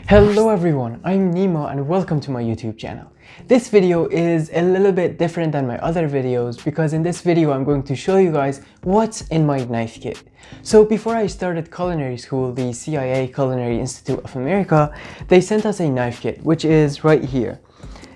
Hello everyone, I'm Nima and welcome to my YouTube channel. This video is a little bit different than my other videos because in this video I'm going to show you guys what's in my knife kit. So before I started culinary school, the CIA Culinary Institute of America, they sent us a knife kit, which is right here.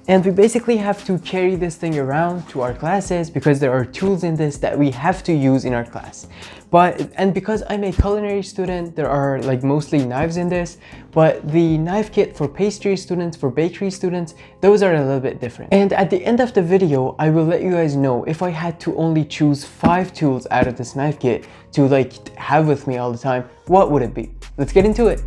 And we basically have to carry this thing around to our classes because there are tools in this that we have to use in our class. And because I'm a culinary student, there are like mostly knives in this, but the knife kit for pastry students, for bakery students, those are a little bit different. And at the end of the video, I will let you guys know if I had to only choose 5 tools out of this knife kit to like have with me all the time, what would it be? Let's get into it.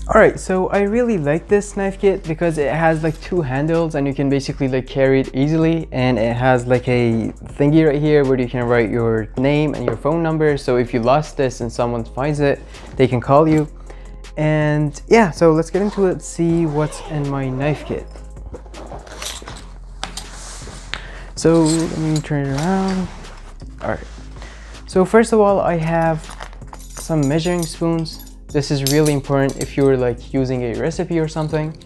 Alright, so I really like this knife kit because it has like 2 handles and you can basically like carry it easily, and it has like a thingy right here where you can write your name and your phone number, so if you lost this and someone finds it, they can call you. And yeah, so let's get into it, see what's in my knife kit. So let me turn it around. Alright, so first of all I have some measuring spoons. This is really important if you're like using a recipe or something.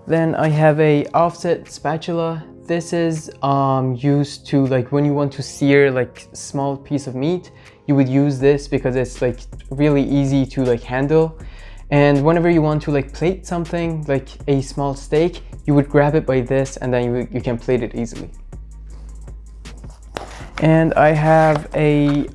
Then I have a offset spatula. This is used to like when you want to sear like small piece of meat, you would use this because it's like really easy to like handle. And whenever you want to like plate something like a small steak, you would grab it by this and then you can plate it easily. And I have a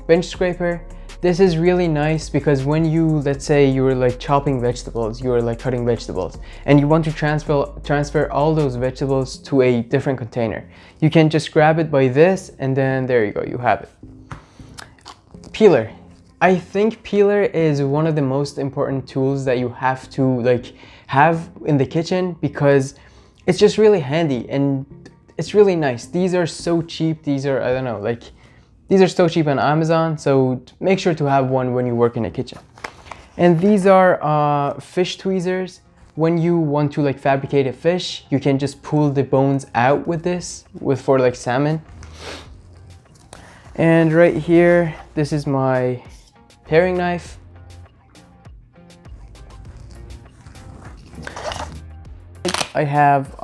bench scraper. This is really nice because when you, let's say you're like chopping vegetables, you're like cutting vegetables, and you want to transfer all those vegetables to a different container, you can just grab it by this and then there you go, you have it. Peeler. I think peeler is one of the most important tools that you have to like have in the kitchen because it's just really handy and it's really nice. These are so cheap. These are, I don't know, like, these are so cheap on Amazon. So make sure to have one when you work in a kitchen. And these are fish tweezers. When you want to like fabricate a fish, you can just pull the bones out with this, for like salmon. And right here, this is my paring knife. I have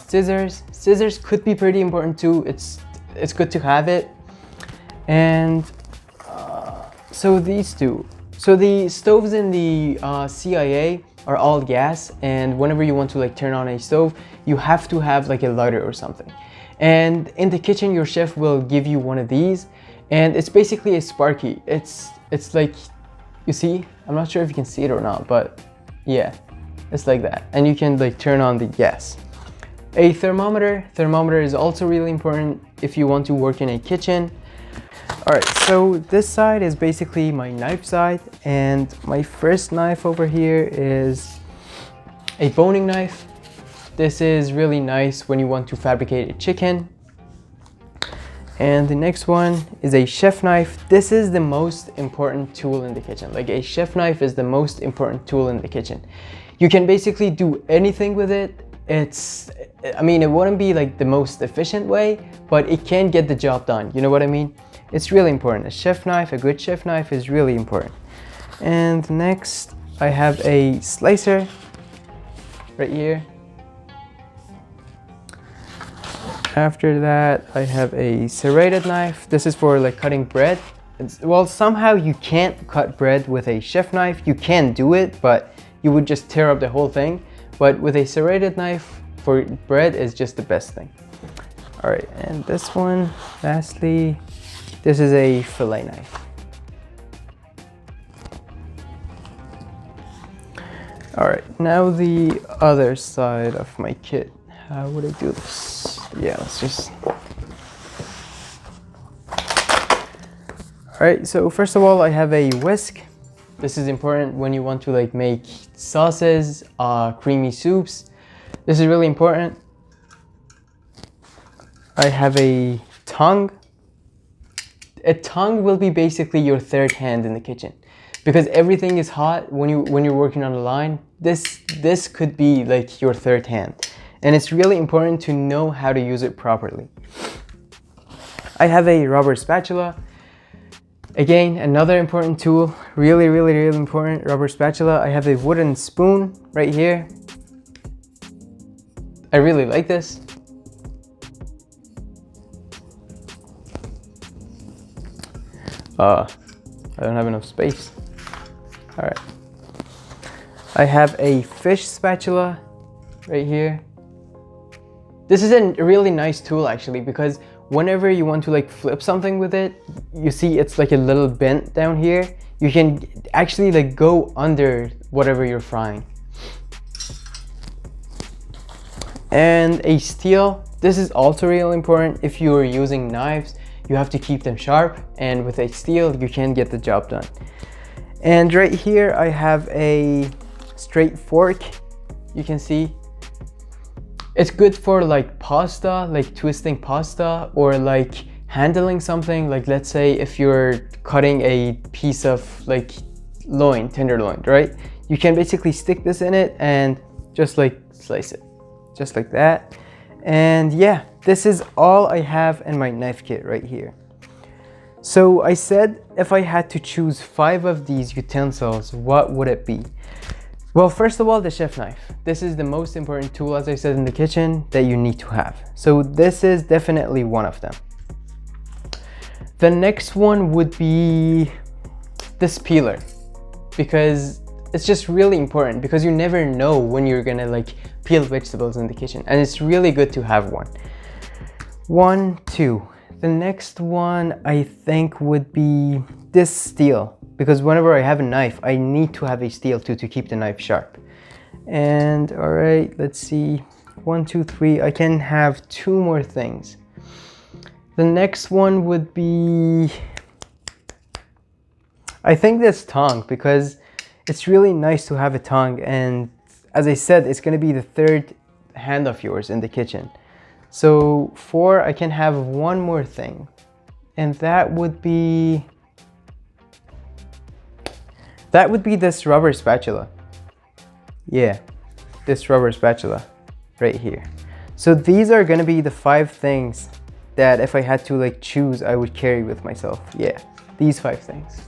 scissors. Scissors could be pretty important too. It's good to have it. And so these two. So the stoves in the CIA are all gas, and whenever you want to like turn on a stove, you have to have like a lighter or something. And in the kitchen, your chef will give you one of these, and it's basically a sparky. It's like, you see, I'm not sure if you can see it or not, but yeah. It's like that, and you can like turn on the gas. A thermometer. Thermometer is also really important if you want to work in a kitchen. All right, so this side is basically my knife side, and my first knife over here is a boning knife. This is really nice when you want to fabricate a chicken. And the next one is a chef knife. This is the most important tool in the kitchen. Like a chef knife is the most important tool in the kitchen. You can basically do anything with it. I mean, it wouldn't be like the most efficient way, but it can get the job done. You know what I mean? It's really important. A good chef knife is really important. And next, I have a slicer right here. After that, I have a serrated knife. This is for like cutting bread. Well, somehow you can't cut bread with a chef knife. You can do it, but you would just tear up the whole thing. But with a serrated knife for bread is just the best thing. All right, and this one, lastly, this is a fillet knife. All right, now the other side of my kit. How would I do this? Yeah, let's just... All right, so first of all, I have a whisk. This is important when you want to like make sauces, creamy soups. This is really important. I have a tongue. A tongue will be basically your third hand in the kitchen because everything is hot when you're working on the line. This could be like your third hand, and it's really important to know how to use it properly. I have a rubber spatula. Again, another important tool, really important, rubber spatula. I have a wooden spoon right here. I really like this. I don't have enough space. All right. I have a fish spatula right here. This is a really nice tool actually, because whenever you want to like flip something with it, you see it's like a little bent down here. You can actually like go under whatever you're frying. And a steel. This is also really important. If you're using knives, you have to keep them sharp, and with a steel you can get the job done. And right here I have a straight fork. You can see it's good for like pasta, like twisting pasta, or like handling something, like let's say if you're cutting a piece of like loin, tenderloin, right? You can basically stick this in it and just like slice it, just like that. And yeah, this is all I have in my knife kit right here. So I said if I had to choose 5 of these utensils, what would it be? Well, first of all, the chef knife. This is the most important tool, as I said, in the kitchen that you need to have. So this is definitely one of them. The next one would be this peeler, because it's just really important, because you never know when you're gonna like peel vegetables in the kitchen, and it's really good to have one. 1, 2. The next one I think would be this steel, because whenever I have a knife, I need to have a steel too to keep the knife sharp. And all right, let's see, 1, 2, 3. I can have 2 more things. The next one would be, I think this tongue, because it's really nice to have a tongue, and as I said, it's going to be the 3rd hand of yours in the kitchen. So 4, I can have 1 more thing, and that would be this rubber spatula. Yeah, this rubber spatula right here. So these are going to be the 5 things that if I had to like choose, I would carry with myself. Yeah, these 5 things.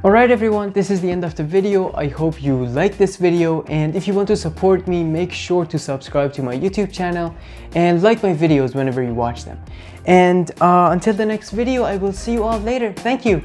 Alright everyone, this is the end of the video. I hope you liked this video, and if you want to support me, make sure to subscribe to my YouTube channel and like my videos whenever you watch them. And until the next video, I will see you all later. Thank you.